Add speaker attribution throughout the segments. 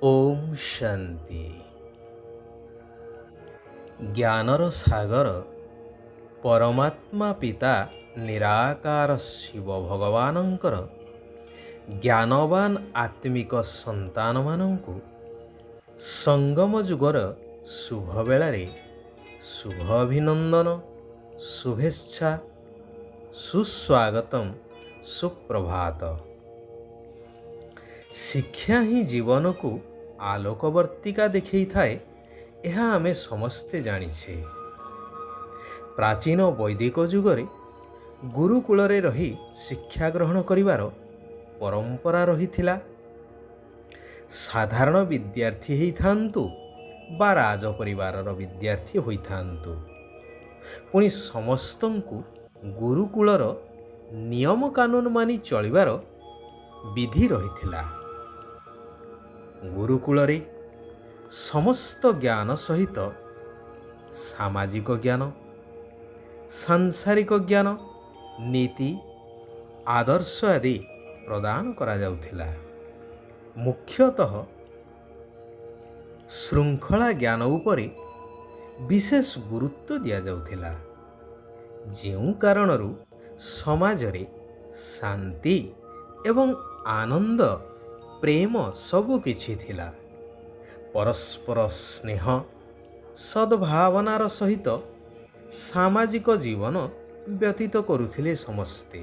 Speaker 1: ଓମ୍ ଶାନ୍ତି। ଜ୍ଞାନର ସାଗର ପରମାତ୍ମା ପିତା ନିରାକାର ଶିବ ଭଗବାନଙ୍କର ଜ୍ଞାନବାନ ଆତ୍ମିକ ସନ୍ତାନମାନଙ୍କୁ ସଙ୍ଗମ ଯୁଗର ଶୁଭ ବେଳାରେ ଶୁଭ ଅଭିନନ୍ଦନ, ଶୁଭେଚ୍ଛା, ସୁସ୍ୱାଗତମ୍, ସୁପ୍ରଭାତ। ଶିକ୍ଷା ହିଁ ଜୀବନକୁ ଆଲୋକବର୍ତ୍ତିକା ଦେଖାଇଥାଏ, ଏହା ଆମେ ସମସ୍ତେ ଜାଣିଛେ। ପ୍ରାଚୀନ ବୈଦିକ ଯୁଗରେ ଗୁରୁକୁଳରେ ରହି ଶିକ୍ଷା ଗ୍ରହଣ କରିବାର ପରମ୍ପରା ରହିଥିଲା। ସାଧାରଣ ବିଦ୍ୟାର୍ଥୀ ହେଇଥାନ୍ତୁ ବା ରାଜ ପରିବାରର ବିଦ୍ୟାର୍ଥୀ ହୋଇଥାନ୍ତୁ, ପୁଣି ସମସ୍ତଙ୍କୁ ଗୁରୁକୁଳର ନିୟମ କାନୁନ ମାନି ଚଳିବାର ବିଧି ରହିଥିଲା। ଗୁରୁକୁଳରେ ସମସ୍ତ ଜ୍ଞାନ ସହିତ ସାମାଜିକ ଜ୍ଞାନ, ସାଂସାରିକ ଜ୍ଞାନ, ନୀତି, ଆଦର୍ଶ ଆଦି ପ୍ରଦାନ କରାଯାଉଥିଲା। ମୁଖ୍ୟତଃ ଶୃଙ୍ଖଳା ଜ୍ଞାନ ଉପରେ ବିଶେଷ ଗୁରୁତ୍ୱ ଦିଆଯାଉଥିଲା, ଯେଉଁ କାରଣରୁ ସମାଜରେ ଶାନ୍ତି ଏବଂ ଆନନ୍ଦ, ପ୍ରେମ ସବୁ କିଛି ଥିଲା। ପରସ୍ପର ସ୍ନେହ, ସଦ୍ଭାବନାର ସହିତ ସାମାଜିକ ଜୀବନ ବ୍ୟତୀତ କରୁଥିଲେ ସମସ୍ତେ।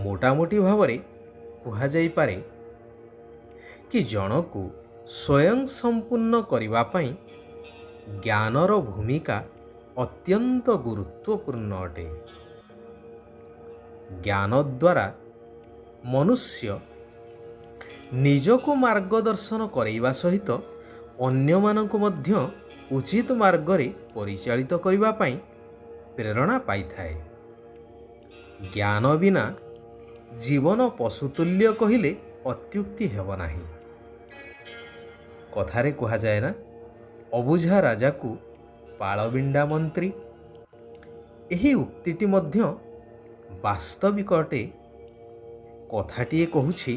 Speaker 1: ମୋଟାମୋଟି ଭାବରେ କୁହାଯାଇପାରେ କି ଜଣକୁ ସ୍ୱୟଂ ସମ୍ପୂର୍ଣ୍ଣ କରିବା ପାଇଁ ଜ୍ଞାନର ଭୂମିକା ଅତ୍ୟନ୍ତ ଗୁରୁତ୍ୱପୂର୍ଣ୍ଣ ଅଟେ। ଜ୍ଞାନ ଦ୍ୱାରା ମନୁଷ୍ୟ ନିଜକୁ ମାର୍ଗଦର୍ଶନ କରାଇବା ସହିତ ଅନ୍ୟମାନଙ୍କୁ ମଧ୍ୟ ଉଚିତ ମାର୍ଗରେ ପରିଚାଳିତ କରିବା ପାଇଁ ପ୍ରେରଣା ପାଇଥାଏ। ଜ୍ଞାନ ବିନା ଜୀବନ ପଶୁତୁଲ୍ୟ କହିଲେ ଅତ୍ୟୁକ୍ତି ହେବ ନାହିଁ। କଥାରେ କୁହାଯାଏ ନା, ଅବୁଝା ରାଜାକୁ ପାଳବିଣ୍ଡା ମନ୍ତ୍ରୀ। ଏହି ଉକ୍ତିଟି ମଧ୍ୟ ବାସ୍ତବିକ ଅଟେ। କଥାଟିଏ କହୁଛି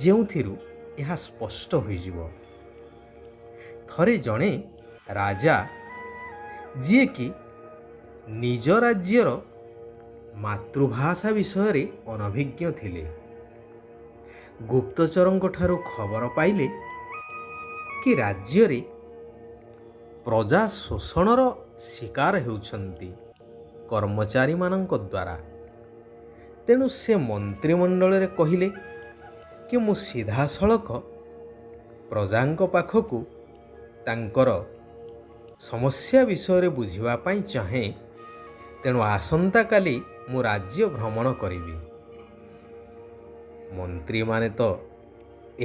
Speaker 1: ଯେଉଁଥିରୁ ଏହା ସ୍ପଷ୍ଟ ହୋଇଯିବ। ଥରେ ଜଣେ ରାଜା, ଯିଏକି ନିଜ ରାଜ୍ୟର ମାତୃଭାଷା ବିଷୟରେ ଅନଭିଜ୍ଞ ଥିଲେ, ଗୁପ୍ତଚରଙ୍କ ଠାରୁ ଖବର ପାଇଲେ କି ରାଜ୍ୟରେ ପ୍ରଜା ଶୋଷଣର ଶିକାର ହେଉଛନ୍ତି କର୍ମଚାରୀମାନଙ୍କ ଦ୍ୱାରା। ତେଣୁ ସେ ମନ୍ତ୍ରିମଣ୍ଡଳରେ କହିଲେ କି ମୁଁ ସିଧାସଳଖ ପ୍ରଜାଙ୍କ ପାଖକୁ ତାଙ୍କର ସମସ୍ୟା ବିଷୟରେ ବୁଝିବା ପାଇଁ ଚାହେଁ। ତେଣୁ ଆସନ୍ତାକାଲି ମୁଁ ରାଜ୍ୟ ଭ୍ରମଣ କରିବି। ମନ୍ତ୍ରୀମାନେ ତ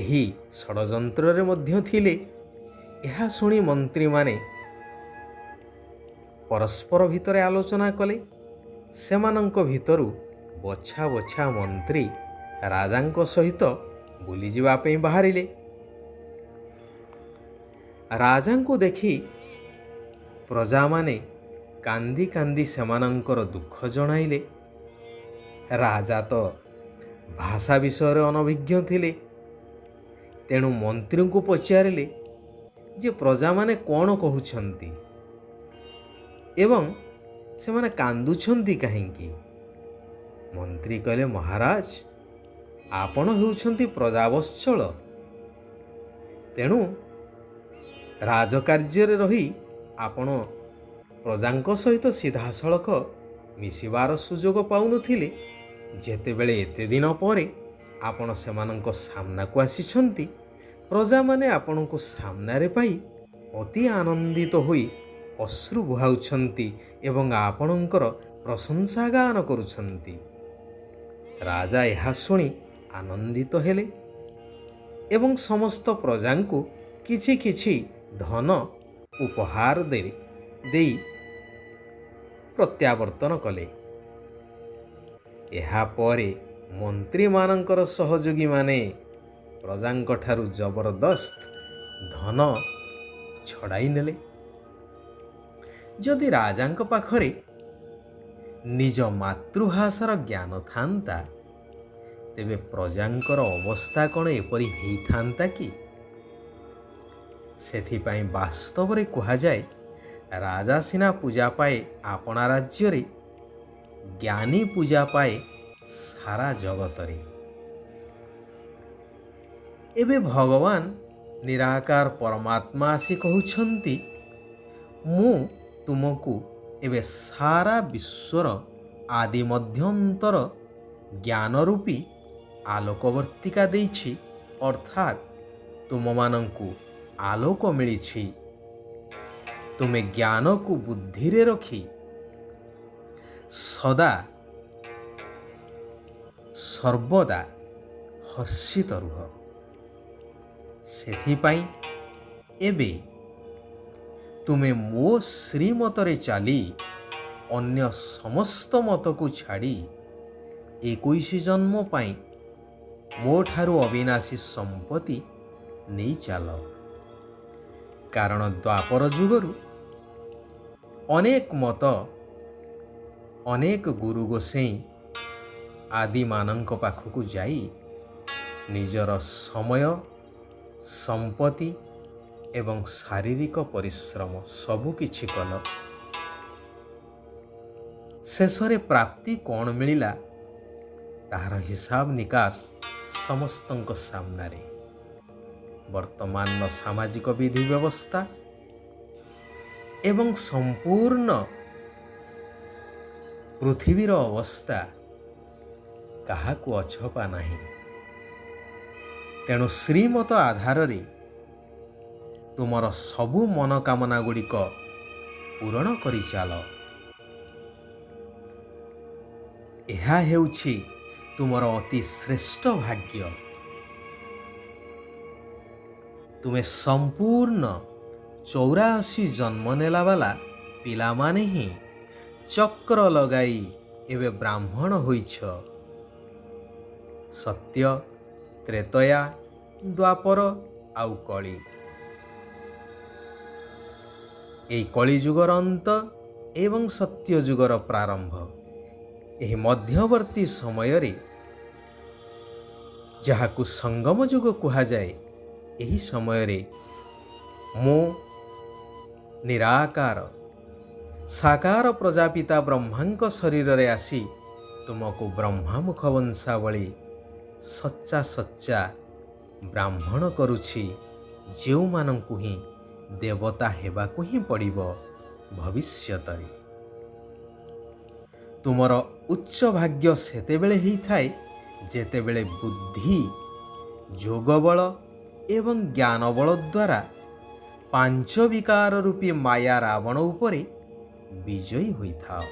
Speaker 1: ଏହି ଷଡ଼ଯନ୍ତ୍ରରେ ମଧ୍ୟ ଥିଲେ। ଏହା ଶୁଣି ମନ୍ତ୍ରୀମାନେ ପରସ୍ପର ଭିତରେ ଆଲୋଚନା କଲେ। ସେମାନଙ୍କ ଭିତରୁ ବଛା ବଛା ମନ୍ତ୍ରୀ ରାଜାଙ୍କ ସହିତ ବୁଲିଯିବା ପାଇଁ ବାହାରିଲେ। ରାଜାଙ୍କୁ ଦେଖି ପ୍ରଜାମାନେ କାନ୍ଦି କାନ୍ଦି ସେମାନଙ୍କର ଦୁଃଖ ଜଣାଇଲେ। ରାଜା ତ ଭାଷା ବିଷୟରେ ଅନଭିଜ୍ଞ ଥିଲେ। ତେଣୁ ମନ୍ତ୍ରୀଙ୍କୁ ପଚାରିଲେ ଯେ ପ୍ରଜାମାନେ କ'ଣ କହୁଛନ୍ତି ଏବଂ ସେମାନେ କାନ୍ଦୁଛନ୍ତି କାହିଁକି? ମନ୍ତ୍ରୀ କହିଲେ, ମହାରାଜ, ଆପଣ ହେଉଛନ୍ତି ପ୍ରଜାବତ୍ସଳ। ତେଣୁ ରାଜକାର୍ଯ୍ୟରେ ରହି ଆପଣ ପ୍ରଜାଙ୍କ ସହିତ ସିଧାସଳଖ ମିଶିବାର ସୁଯୋଗ ପାଉନଥିଲେ। ଯେତେବେଳେ ଏତେ ଦିନ ପରେ ଆପଣ ସେମାନଙ୍କ ସାମ୍ନାକୁ ଆସିଛନ୍ତି, ପ୍ରଜାମାନେ ଆପଣଙ୍କୁ ସାମ୍ନାରେ ପାଇ ଅତି ଆନନ୍ଦିତ ହୋଇ ଅଶ୍ରୁ ବୁହାଉଛନ୍ତି ଏବଂ ଆପଣଙ୍କର ପ୍ରଶଂସା ଗାନ କରୁଛନ୍ତି। ରାଜା ଏହା ଶୁଣି ଆନନ୍ଦିତ ହେଲେ ଏବଂ ସମସ୍ତ ପ୍ରଜାଙ୍କୁ କିଛି କିଛି ଧନ ଉପହାର ଦେଇ ପ୍ରତ୍ୟାବର୍ତ୍ତନ କଲେ। ଏହାପରେ ମନ୍ତ୍ରୀମାନଙ୍କର ସହଯୋଗୀମାନେ ପ୍ରଜାଙ୍କ ଠାରୁ ଜବରଦସ୍ତ ଧନ ଛଡ଼ାଇ ନେଲେ। ଯଦି ରାଜାଙ୍କ ପାଖରେ ନିଜ ମାତୃଭାଷାର ଜ୍ଞାନ ଥାନ୍ତା, ତେବେ ପ୍ରଜାଙ୍କର ଅବସ୍ଥା କ'ଣ ଏପରି ହେଇଥାନ୍ତା କି? ସେଥିପାଇଁ ବାସ୍ତବରେ କୁହାଯାଏ, ରାଜା ସିନା ପୂଜା ପାଏ ଆପଣା ରାଜ୍ୟରେ, ଜ୍ଞାନୀ ପୂଜା ପାଏ ସାରା ଜଗତରେ। ଏବେ ଭଗବାନ ନିରାକାର ପରମାତ୍ମା ଆସି କହୁଛନ୍ତି, ମୁଁ ତୁମକୁ ଏବେ ସାରା ବିଶ୍ୱର ଆଦି ମଧ୍ୟନ୍ତର ଜ୍ଞାନ ରୂପୀ ଆଲୋକବର୍ତ୍ତିକା ଦେଇଛି, ଅର୍ଥାତ୍ ତୁମମାନଙ୍କୁ ଆଲୋକ ମିଳିଛି। ତୁମେ ଜ୍ଞାନକୁ ବୁଦ୍ଧିରେ ରଖି ସର୍ବଦା ହର୍ଷିତ ରୁହ। ସେଥିପାଇଁ ଏବେ ତୁମେ ମୋ ଶ୍ରୀମତରେ ଚାଲି ଅନ୍ୟ ସମସ୍ତ ମତକୁ ଛାଡ଼ି 21 ଜନ୍ମ ପାଇଁ ମୋ ଠାରୁ ଅବିନାଶୀ ସମ୍ପତ୍ତି ନେଇ ଚାଲ। କାରଣ ଦ୍ୱାପର ଯୁଗରୁ ଅନେକ ମତ, ଅନେକ ଗୁରୁ ଗୋସେଇଁ ଆଦିମାନଙ୍କ ପାଖକୁ ଯାଇ ନିଜର ସମୟ, ସମ୍ପତ୍ତି ଏବଂ ଶାରୀରିକ ପରିଶ୍ରମ ସବୁକିଛି କଲ। ଶେଷରେ ପ୍ରାପ୍ତି କ'ଣ ମିଳିଲା ତାହାର ହିସାବ ନିକାଶ ସମସ୍ତଙ୍କ ସାମ୍ନାରେ। ବର୍ତ୍ତମାନର ସାମାଜିକ ବିଧି ବ୍ୟବସ୍ଥା ଏବଂ ସମ୍ପୂର୍ଣ୍ଣ ପୃଥିବୀର ଅବସ୍ଥା କାହାକୁ ଅଛପା ନାହିଁ। ତେଣୁ ଶ୍ରୀମତ ଆଧାରରେ ତୁମର ସବୁ ମନୋକାମନା ଗୁଡ଼ିକ ପୂରଣ କରିଚାଲ। ଏହା ହେଉଛି ତୁମର ଅତି ଶ୍ରେଷ୍ଠ ଭାଗ୍ୟ। ତୁମେ ସମ୍ପୂର୍ଣ୍ଣ 84 ଜନ୍ମ ନେଲା ବାଲା ପିଲାମାନେ ହିଁ ଚକ୍ର ଲଗାଇ ଏବେ ବ୍ରାହ୍ମଣ ହୋଇଛ। ସତ୍ୟ, ତ୍ରେତୟା, ଦ୍ୱାପର ଆଉ କଳି। ଏହି କଳିଯୁଗର ଅନ୍ତ ଏବଂ ସତ୍ୟ ଯୁଗର ପ୍ରାରମ୍ଭ। ଏହି ମଧ୍ୟବର୍ତ୍ତୀ ସମୟରେ ଯାହାକୁ ସଙ୍ଗମ ଯୁଗ କୁହାଯାଏ, ଏହି ସମୟରେ ମୁଁ ନିରାକାର ସାକାର ପ୍ରଜାପିତା ବ୍ରହ୍ମାଙ୍କ ଶରୀରରେ ଆସି ତୁମକୁ ବ୍ରହ୍ମାମୁଖ ବଂଶାବଳୀ ସଚ୍ଚା ବ୍ରାହ୍ମଣ କରୁଛି, ଯେଉଁମାନଙ୍କୁ ହିଁ ଦେବତା ହେବାକୁ ହିଁ ପଡ଼ିବ ଭବିଷ୍ୟତରେ। ତୁମର ଉଚ୍ଚ ଭାଗ୍ୟ ସେତେବେଳେ ହେଇଥାଏ ଯେତେବେଳେ ବୁଦ୍ଧି, ଯୋଗବଳ ଏବଂ ଜ୍ଞାନବଳ ଦ୍ୱାରା 5 ବିକାର ରୂପୀ ମାୟା ରାବଣ ଉପରେ ବିଜୟୀ ହୋଇଥାଅ।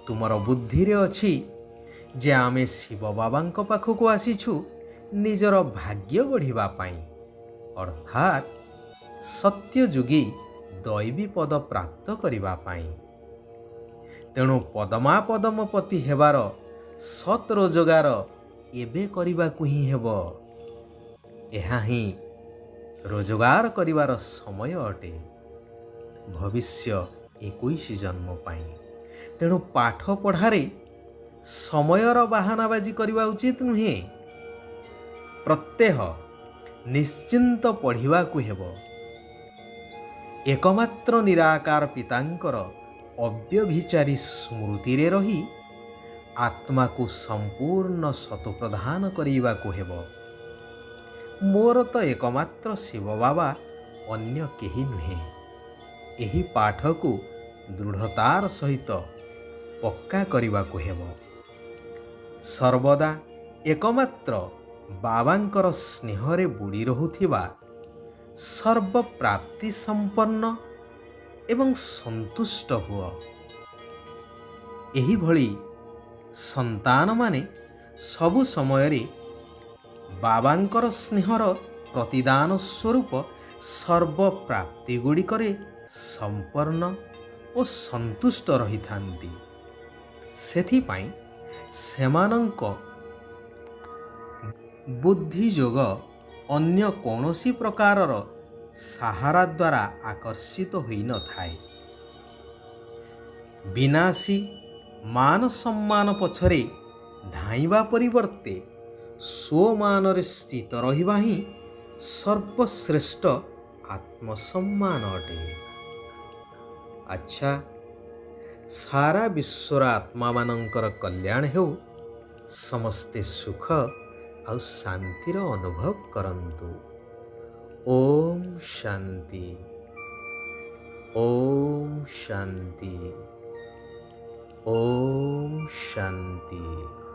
Speaker 1: ତୁମର ବୁଦ୍ଧିରେ ଅଛି ଯେ ଆମେ ଶିବ ବାବାଙ୍କ ପାଖକୁ ଆସିଛୁ ନିଜର ଭାଗ୍ୟ ଗଢ଼ିବା ପାଇଁ, ଅର୍ଥାତ୍ ସତ୍ୟଯୁଗୀ ଦୈବୀ ପଦ ପ୍ରାପ୍ତ କରିବା ପାଇଁ। ତେଣୁ ପଦମାପଦମପତି ହେବାର ସତ୍ ରୋଜଗାର ଏବେ କରିବାକୁ ହିଁ ହେବ। ଏହା ହିଁ ରୋଜଗାର କରିବାର ସମୟ ଅଟେ, ଭବିଷ୍ୟ 21 ଜନ୍ମ ପାଇଁ। ତେଣୁ ପାଠ ପଢ଼ାରେ ସମୟର ବାହାନାବାଜି କରିବା ଉଚିତ ନୁହେଁ। ପ୍ରତ୍ୟହ ନିଶ୍ଚିନ୍ତ ପଢ଼ିବାକୁ ହେବ। ଏକମାତ୍ର ନିରାକାର ପିତାଙ୍କର ଅବ୍ୟଭିଚାରୀ ସ୍ମୃତିରେ ରହି ଆତ୍ମାକୁ ସମ୍ପୂର୍ଣ୍ଣ ସତପ୍ରଦାନ କରିବାକୁ ହେବ। ମୋର ତ ଏକମାତ୍ର ଶିବ ବାବା, ଅନ୍ୟ କେହି ନୁହେଁ। ଏହି ପାଠକୁ ଦୃଢ଼ତାର ସହିତ ପକ୍କା କରିବାକୁ ହେବ। ସର୍ବଦା ଏକମାତ୍ର ବାବାଙ୍କର ସ୍ନେହରେ ବୁଡ଼ି ରହୁଥିବା ସର୍ବପ୍ରାପ୍ତି ସମ୍ପନ୍ନ ଏବଂ ସନ୍ତୁଷ୍ଟ ହୁଅ। ଏହିଭଳି ସନ୍ତାନମାନେ ସବୁ ସମୟରେ ବାବାଙ୍କର ସ୍ନେହର ପ୍ରତିଦାନ ସ୍ୱରୂପ ସର୍ବପ୍ରାପ୍ତି ଗୁଡ଼ିକରେ ସମ୍ପନ୍ନ ଓ ସନ୍ତୁଷ୍ଟ ରହିଥାନ୍ତି। ସେଥିପାଇଁ ସେମାନଙ୍କ ବୁଦ୍ଧିଯୋଗ ଅନ୍ୟ କୌଣସି ପ୍ରକାରର ସାହାରା ଦ୍ୱାରା ଆକର୍ଷିତ ହୋଇନଥାଏ। ବିନାଶୀ ମାନ ସମ୍ମାନ ପଛରେ ଧାଇଁବା ପରିବର୍ତ୍ତେ ସ୍ୱମାନରେ ସ୍ଥିତ ରହିବା ହିଁ ସର୍ବଶ୍ରେଷ୍ଠ ଆତ୍ମସମ୍ମାନ ଅଟେ। ଆଚ୍ଛା, ସାରା ବିଶ୍ୱର ଆତ୍ମାମାନଙ୍କର କଲ୍ୟାଣ ହେଉ। ସମସ୍ତେ ସୁଖ ଆଉ ଶାନ୍ତିର ଅନୁଭବ କରନ୍ତୁ। ଓମ୍ ଶାନ୍ତି। ଓମ୍ ଶାନ୍ତି। ଓମ୍ ଶାନ୍ତି।